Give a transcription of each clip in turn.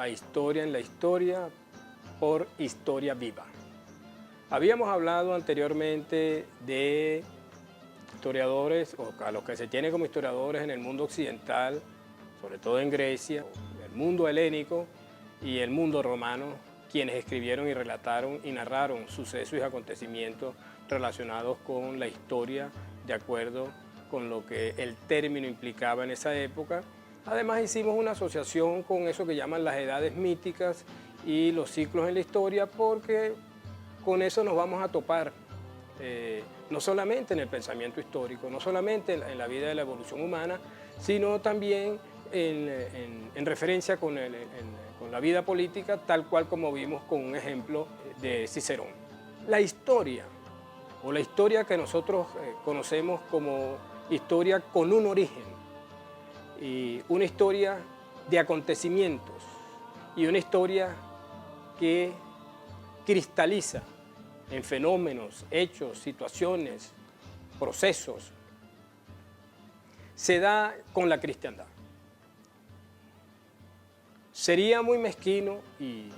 Historia en la Historia por Historia Viva. Habíamos hablado anteriormente de historiadores, o a los que se tiene como historiadores en el mundo occidental, sobre todo en Grecia, el mundo helénico y el mundo romano, quienes escribieron y relataron y narraron sucesos y acontecimientos relacionados con la historia de acuerdo con lo que el término implicaba en esa época. Además hicimos una asociación con eso que llaman las edades míticas y los ciclos en la historia, porque con eso nos vamos a topar no solamente en el pensamiento histórico, no solamente en la vida de la evolución humana, sino también en referencia con la vida política, tal cual como vimos con un ejemplo de Cicerón. La historia, o la historia que nosotros conocemos como historia con un origen, y una historia de acontecimientos, y una historia que cristaliza en fenómenos, hechos, situaciones, procesos, se da con la cristiandad. Sería muy mezquino, y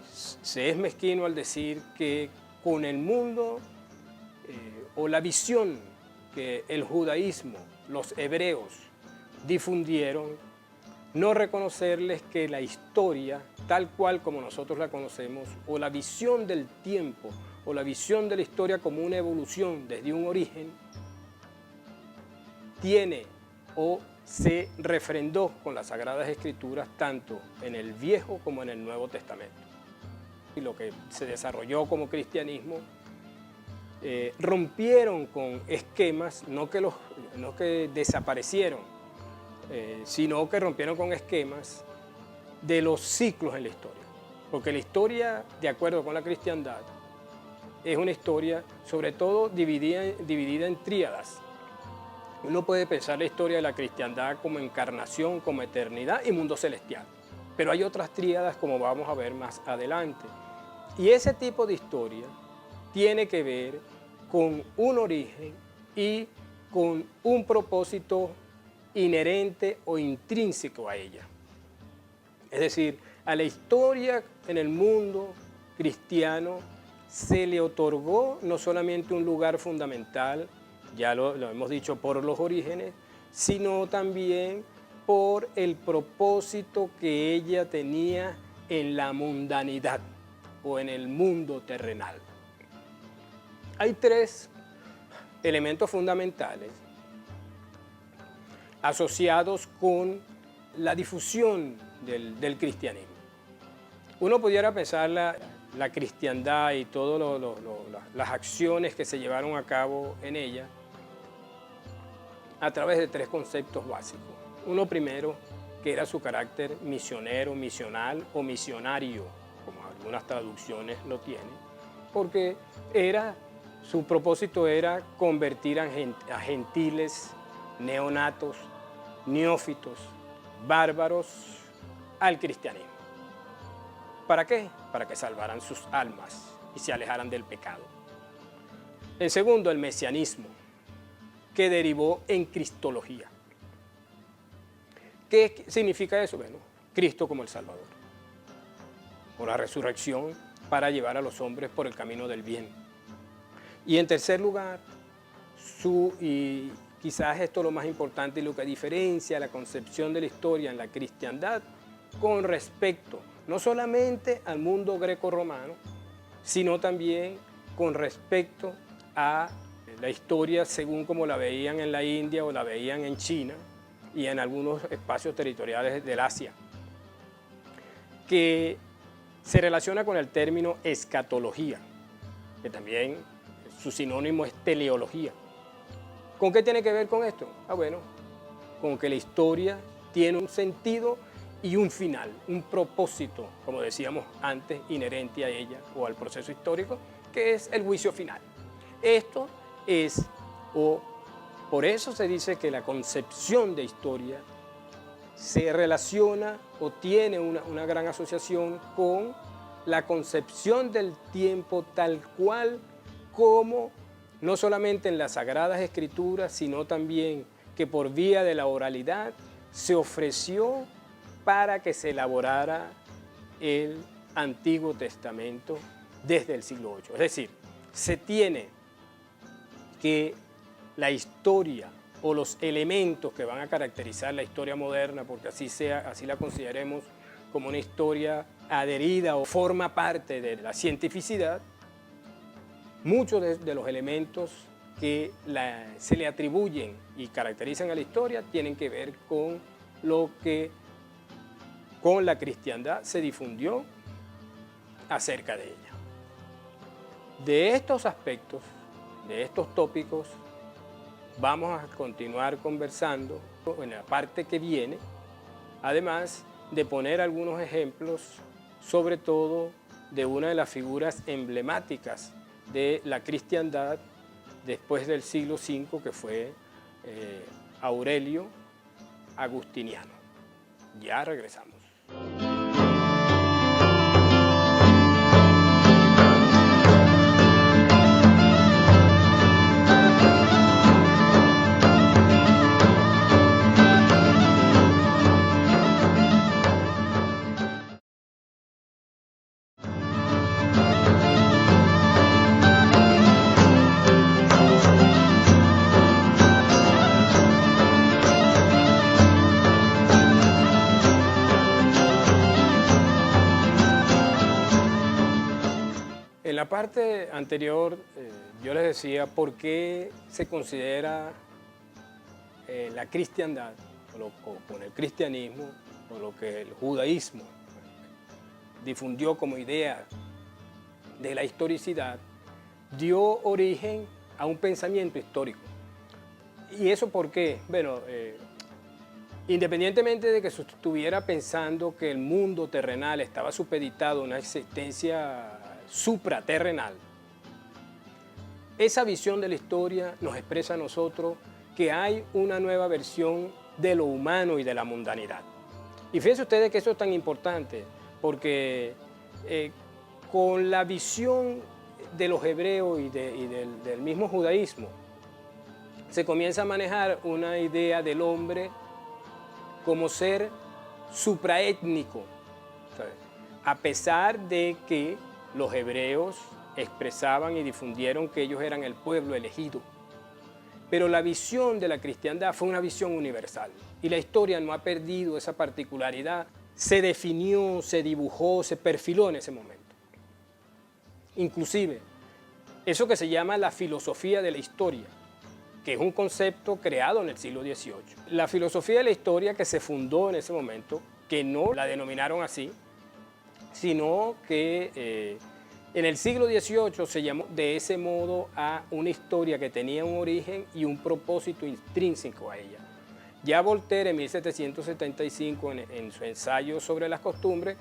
se es mezquino al decir que con el mundo o la visión que el judaísmo, los hebreos difundieron, no reconocerles que la historia, tal cual como nosotros la conocemos, o la visión del tiempo, o la visión de la historia como una evolución desde un origen, tiene o se refrendó con las Sagradas Escrituras tanto en el Viejo como en el Nuevo Testamento. Y lo que se desarrolló como cristianismo, rompieron con esquemas, no que desaparecieron, sino que rompieron con esquemas de los ciclos en la historia. Porque la historia, de acuerdo con la cristiandad, es una historia sobre todo dividida en tríadas. Uno puede pensar la historia de la cristiandad como encarnación, como eternidad y mundo celestial. Pero hay otras tríadas, como vamos a ver más adelante. Y ese tipo de historia tiene que ver con un origen y con un propósito inherente o intrínseco a ella. Es decir, a la historia en el mundo cristiano se le otorgó no solamente un lugar fundamental, ya lo hemos dicho, por los orígenes, sino también por el propósito que ella tenía en la mundanidad o en el mundo terrenal. Hay tres elementos fundamentales asociados con la difusión del cristianismo. Uno pudiera pensar la cristiandad y todas las acciones que se llevaron a cabo en ella a través de tres conceptos básicos. Uno primero, que era su carácter misionero, misional o misionario, como algunas traducciones lo tienen, porque su propósito era convertir a gentiles, neonatos, neófitos, bárbaros al cristianismo. ¿Para qué? Para que salvaran sus almas y se alejaran del pecado. El segundo, el mesianismo, que derivó en cristología. ¿Qué significa eso? Bueno, Cristo como el Salvador, por la resurrección para llevar a los hombres por el camino del bien. Y en tercer lugar, y quizás esto es lo más importante y lo que diferencia la concepción de la historia en la cristiandad con respecto no solamente al mundo greco-romano, sino también con respecto a la historia según como la veían en la India o la veían en China y en algunos espacios territoriales del Asia, que se relaciona con el término escatología, que también su sinónimo es teleología. ¿Con qué tiene que ver con esto? Bueno, con que la historia tiene un sentido y un final, un propósito, como decíamos antes, inherente a ella o al proceso histórico, que es el juicio final. Esto es, por eso se dice que la concepción de historia se relaciona o tiene una gran asociación con la concepción del tiempo tal cual como no solamente en las Sagradas Escrituras, sino también que por vía de la oralidad se ofreció para que se elaborara el Antiguo Testamento desde el siglo VIII. Es decir, se tiene que la historia o los elementos que van a caracterizar la historia moderna, porque así sea, así la consideremos como una historia adherida o forma parte de la cientificidad, muchos de los elementos que se le atribuyen y caracterizan a la historia tienen que ver con lo que con la cristiandad se difundió acerca de ella. De estos aspectos, de estos tópicos, vamos a continuar conversando en la parte que viene, además de poner algunos ejemplos, sobre todo de una de las figuras emblemáticas de la cristiandad después del siglo V, que fue Aurelio Agustiniano. Ya regresamos. En la parte anterior yo les decía por qué se considera la cristiandad o con el cristianismo o lo que el judaísmo difundió como idea de la historicidad, dio origen a un pensamiento histórico. ¿Y eso por qué? Bueno, independientemente de que se estuviera pensando que el mundo terrenal estaba supeditado a una existencia supraterrenal, esa visión de la historia nos expresa a nosotros que hay una nueva versión de lo humano y de la mundanidad. Y fíjense ustedes que eso es tan importante, porque con la visión de los hebreos y del mismo judaísmo, se comienza a manejar una idea del hombre como ser supraétnico, ¿sabes? A pesar de que los hebreos expresaban y difundieron que ellos eran el pueblo elegido. Pero la visión de la cristiandad fue una visión universal y la historia no ha perdido esa particularidad. Se definió, se dibujó, se perfiló en ese momento. Inclusive, eso que se llama la filosofía de la historia, que es un concepto creado en el siglo XVIII. La filosofía de la historia que se fundó en ese momento, que no la denominaron así, sino que en el siglo XVIII se llamó de ese modo a una historia que tenía un origen y un propósito intrínseco a ella. Ya Voltaire en 1775, en su ensayo sobre las costumbres,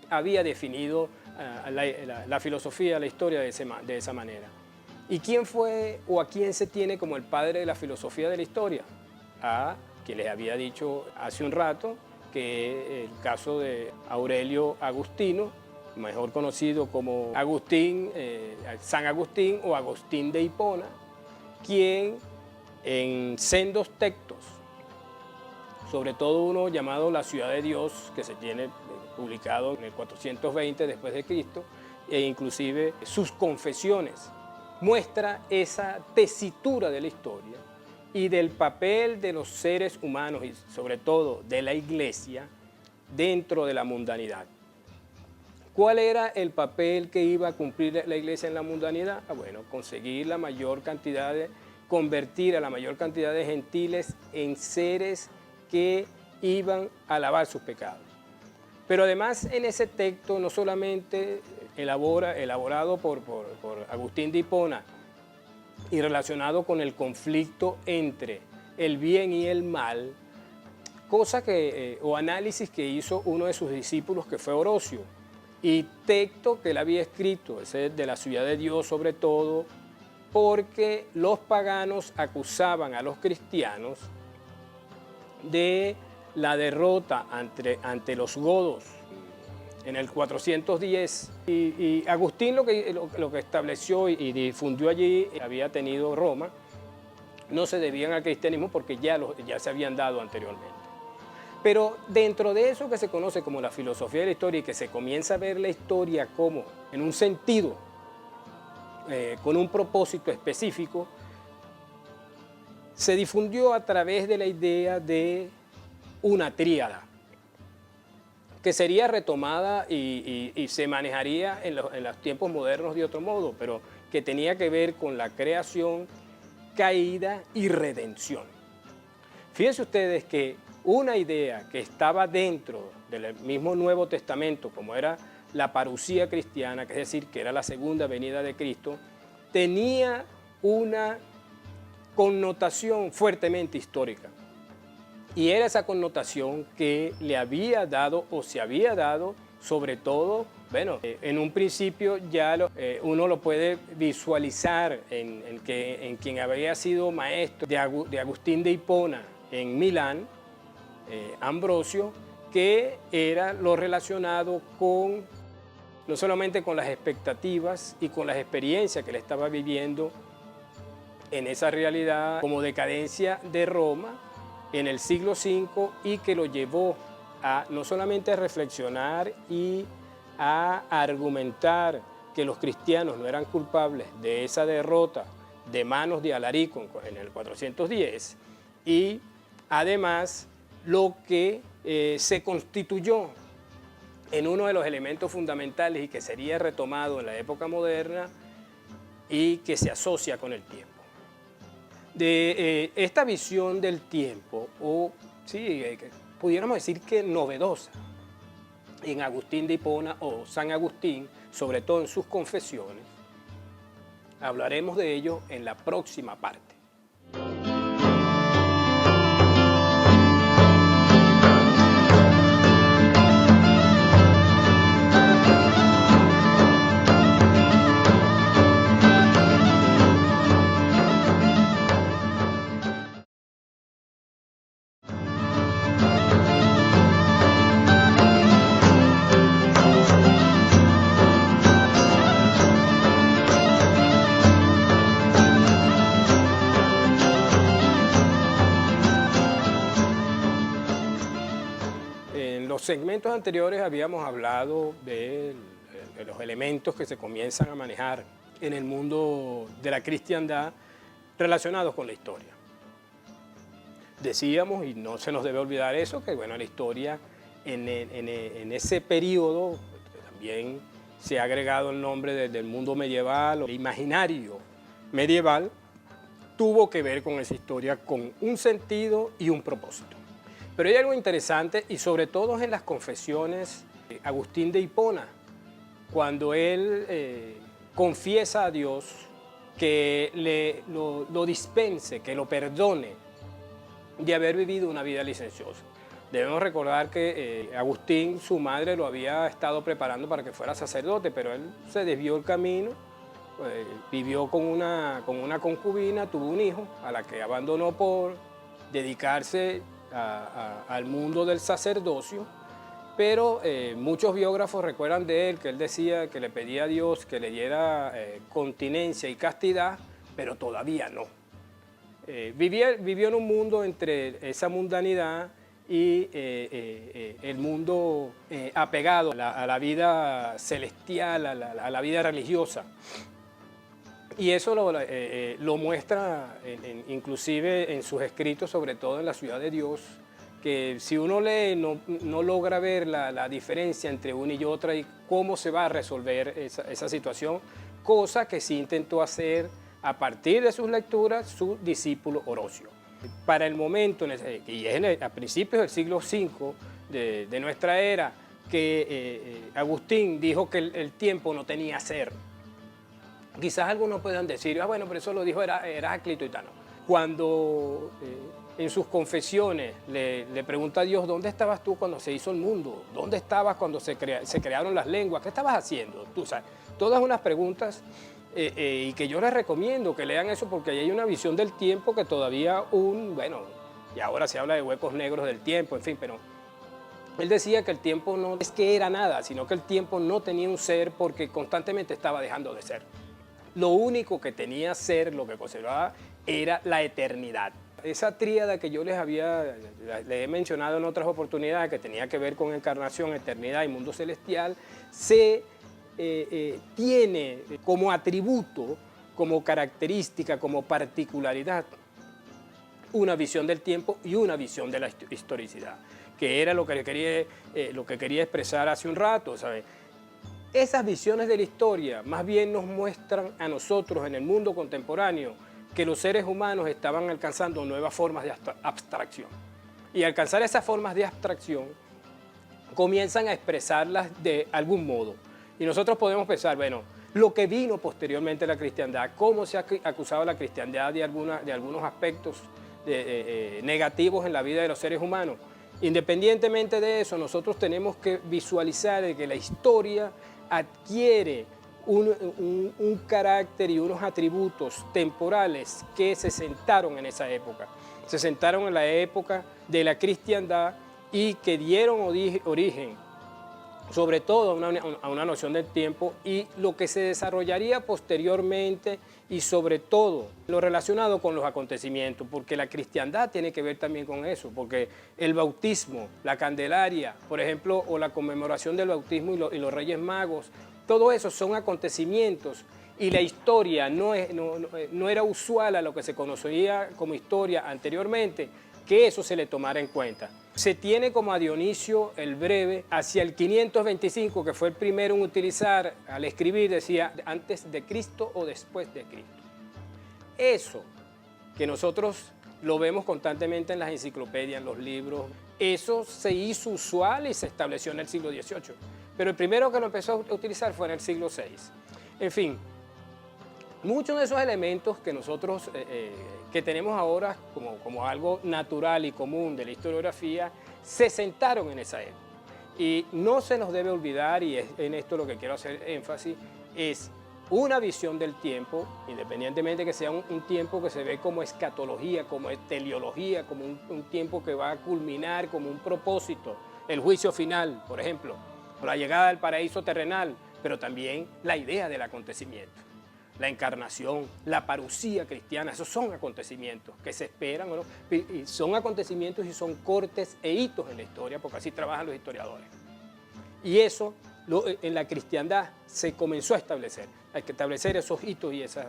había definido la filosofía de la historia de esa manera. ¿Y quién fue o a quién se tiene como el padre de la filosofía de la historia? A quien les había dicho hace un rato, que el caso de Aurelio Agustino, mejor conocido como Agustín, San Agustín o Agustín de Hipona, quien en sendos textos, sobre todo uno llamado La Ciudad de Dios, que se tiene publicado en el 420 después de Cristo, e inclusive sus confesiones, muestra esa tesitura de la historia y del papel de los seres humanos y sobre todo de la Iglesia dentro de la mundanidad. ¿Cuál era el papel que iba a cumplir la Iglesia en la mundanidad? Bueno, conseguir la mayor cantidad convertir a la mayor cantidad de gentiles en seres que iban a lavar sus pecados. Pero además en ese texto no solamente elaborado por Agustín de Hipona y relacionado con el conflicto entre el bien y el mal, o análisis que hizo uno de sus discípulos que fue Orosio, y texto que él había escrito, ese de La Ciudad de Dios sobre todo, porque los paganos acusaban a los cristianos de la derrota ante los godos en el 410. Y Agustín lo que estableció y difundió allí, había tenido Roma, no se debían al cristianismo porque ya se habían dado anteriormente. Pero dentro de eso que se conoce como la filosofía de la historia y que se comienza a ver la historia como en un sentido, con un propósito específico, se difundió a través de la idea de una tríada, que sería retomada y se manejaría en los tiempos modernos de otro modo, pero que tenía que ver con la creación, caída y redención. Fíjense ustedes que una idea que estaba dentro del mismo Nuevo Testamento, como era la parucía cristiana, que es decir, que era la segunda venida de Cristo, tenía una connotación fuertemente histórica. Y era esa connotación que le había dado o se había dado, sobre todo, bueno, en un principio ya uno lo puede visualizar en quien había sido maestro de Agustín de Hipona en Milán, Ambrosio, que era lo relacionado con, no solamente con las expectativas y con las experiencias que él estaba viviendo en esa realidad como decadencia de Roma en el siglo V y que lo llevó a no solamente a reflexionar y a argumentar que los cristianos no eran culpables de esa derrota de manos de Alarico en el 410 y además lo que se constituyó en uno de los elementos fundamentales y que sería retomado en la época moderna y que se asocia con el tiempo. De esta visión del tiempo, o sí, pudiéramos decir que novedosa, en Agustín de Hipona o San Agustín, sobre todo en sus confesiones, hablaremos de ello en la próxima parte. En los segmentos anteriores habíamos hablado de los elementos que se comienzan a manejar en el mundo de la cristiandad relacionados con la historia. Decíamos, y no se nos debe olvidar eso, que bueno, la historia en ese periodo también se ha agregado el nombre del mundo medieval o imaginario medieval, tuvo que ver con esa historia con un sentido y un propósito. Pero hay algo interesante, y sobre todo en las confesiones de Agustín de Hipona, cuando él confiesa a Dios que lo dispense, que lo perdone de haber vivido una vida licenciosa. Debemos recordar que Agustín, su madre, lo había estado preparando para que fuera sacerdote, pero él se desvió el camino, vivió con una concubina, tuvo un hijo, a la que abandonó por dedicarse al mundo del sacerdocio, pero muchos biógrafos recuerdan de él que él decía que le pedía a Dios que le diera continencia y castidad, pero todavía no. Vivió en un mundo entre esa mundanidad y el mundo apegado a la vida celestial, a la vida religiosa. Y eso lo muestra inclusive en sus escritos, sobre todo en La Ciudad de Dios, que si uno lee no logra ver la diferencia entre una y otra y cómo se va a resolver esa situación, cosa que sí intentó hacer a partir de sus lecturas su discípulo Orosio. Para el momento, y es a principios del siglo V de nuestra era, que Agustín dijo que el tiempo no tenía ser. Quizás algunos puedan decir, bueno, pero eso lo dijo Heráclito y tal. Cuando en sus confesiones le pregunta a Dios, ¿dónde estabas tú cuando se hizo el mundo? ¿Dónde estabas cuando se crearon las lenguas? ¿Qué estabas haciendo? Tú sabes, todas unas preguntas y que yo les recomiendo que lean eso porque ahí hay una visión del tiempo que todavía bueno, y ahora se habla de huecos negros del tiempo, en fin, pero él decía que el tiempo no es que era nada, sino que el tiempo no tenía un ser porque constantemente estaba dejando de ser. Lo único que tenía ser, lo que conservaba, era la eternidad. Esa tríada que yo les he mencionado en otras oportunidades, que tenía que ver con encarnación, eternidad y mundo celestial, tiene como atributo, como característica, como particularidad, una visión del tiempo y una visión de la historicidad, que era lo que quería expresar hace un rato, ¿sabes? Esas visiones de la historia más bien nos muestran a nosotros en el mundo contemporáneo que los seres humanos estaban alcanzando nuevas formas de abstracción. Y alcanzar esas formas de abstracción comienzan a expresarlas de algún modo. Y nosotros podemos pensar, bueno, lo que vino posteriormente a la cristiandad, cómo se ha acusado a la cristiandad de algunos aspectos negativos en la vida de los seres humanos. Independientemente de eso, nosotros tenemos que visualizar de que la historia adquiere un carácter y unos atributos temporales que se sentaron en esa época. Se sentaron en la época de la cristiandad y que dieron origen sobre todo a una noción del tiempo y lo que se desarrollaría posteriormente y sobre todo lo relacionado con los acontecimientos, porque la cristiandad tiene que ver también con eso, porque el bautismo, la Candelaria, por ejemplo, o la conmemoración del bautismo y los Reyes Magos, todo eso son acontecimientos y la historia no era usual a lo que se conocía como historia anteriormente, que eso se le tomara en cuenta. Se tiene como a Dionisio el Breve hacia el 525, que fue el primero en utilizar, al escribir decía antes de Cristo o después de Cristo. Eso que nosotros lo vemos constantemente en las enciclopedias, en los libros, eso se hizo usual y se estableció en el siglo XVIII. Pero el primero que lo empezó a utilizar fue en el siglo VI. En fin, muchos de esos elementos que nosotros que tenemos ahora como algo natural y común de la historiografía se sentaron en esa época. Y no se nos debe olvidar, y es en esto lo que quiero hacer énfasis, es una visión del tiempo, independientemente que sea un tiempo que se ve como escatología, como teleología, como un tiempo que va a culminar como un propósito, el juicio final, por ejemplo, o la llegada del paraíso terrenal, pero también la idea del acontecimiento. La encarnación, la parucía cristiana, esos son acontecimientos que se esperan, ¿no? Y son acontecimientos y son cortes e hitos en la historia, porque así trabajan los historiadores. Y eso en la cristiandad se comenzó a establecer, hay que establecer esos hitos y esas...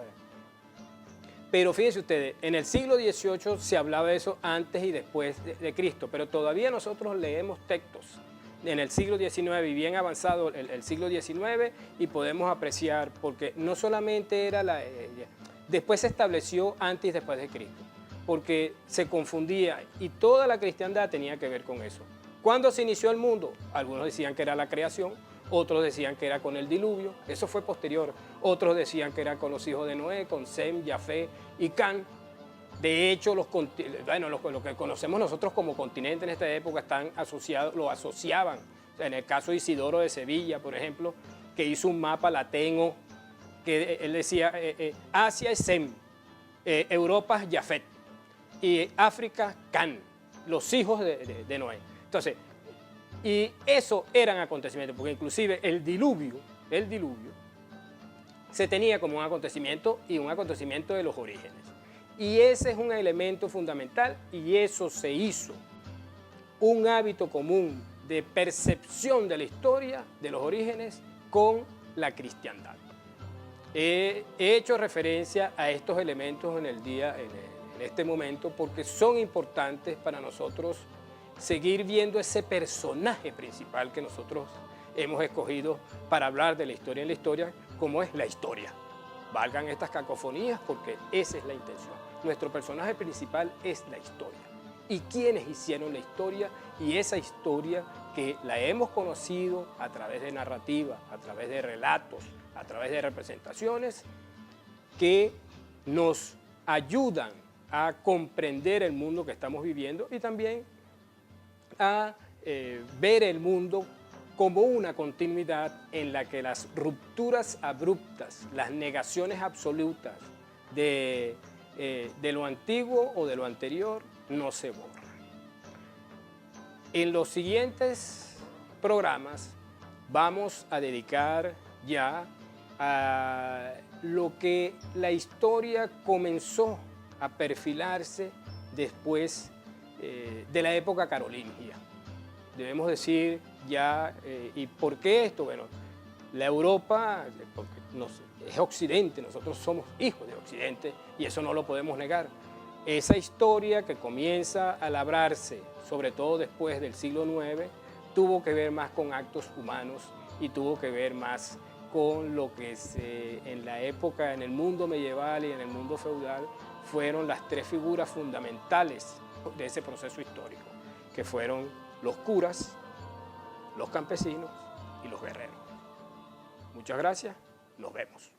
Pero fíjense ustedes, en el siglo XVIII se hablaba de eso antes y después de Cristo, pero todavía nosotros leemos textos en el siglo XIX y bien avanzado el siglo XIX y podemos apreciar, porque no solamente era después se estableció antes y después de Cristo, porque se confundía y toda la cristiandad tenía que ver con eso. ¿Cuándo se inició el mundo? Algunos decían que era la creación, otros decían que era con el diluvio, eso fue posterior. Otros decían que era con los hijos de Noé, con Sem, Jafé y Can. De hecho, lo que conocemos nosotros como continente en esta época están asociados, lo asociaban. O sea, en el caso de Isidoro de Sevilla, por ejemplo, que hizo un mapa lateno, que él decía Asia es Sem, Europa es Jafet y África Can, los hijos de Noé. Entonces, y eso eran acontecimientos, porque inclusive el diluvio se tenía como un acontecimiento y un acontecimiento de los orígenes. Y ese es un elemento fundamental y eso se hizo un hábito común de percepción de la historia, de los orígenes, con la cristiandad. He hecho referencia a estos elementos en este momento porque son importantes para nosotros seguir viendo ese personaje principal que nosotros hemos escogido para hablar de la historia en la historia, como es la historia. Valgan estas cacofonías porque esa es la intención. Nuestro personaje principal es la historia. ¿Y quiénes hicieron la historia? Y esa historia que la hemos conocido a través de narrativa, a través de relatos, a través de representaciones que nos ayudan a comprender el mundo que estamos viviendo y también a ver el mundo como una continuidad en la que las rupturas abruptas, las negaciones absolutas de lo antiguo o de lo anterior no se borran. En los siguientes programas vamos a dedicar ya a lo que la historia comenzó a perfilarse después de la época carolingia. Debemos decir ya, ¿y por qué esto? Bueno, la Europa, porque es Occidente, nosotros somos hijos de Occidente y eso no lo podemos negar. Esa historia que comienza a labrarse, sobre todo después del siglo IX, tuvo que ver más con actos humanos y tuvo que ver más con lo que en la época, en el mundo medieval y en el mundo feudal, fueron las tres figuras fundamentales de ese proceso histórico, que fueron los curas, los campesinos y los guerreros. Muchas gracias, nos vemos.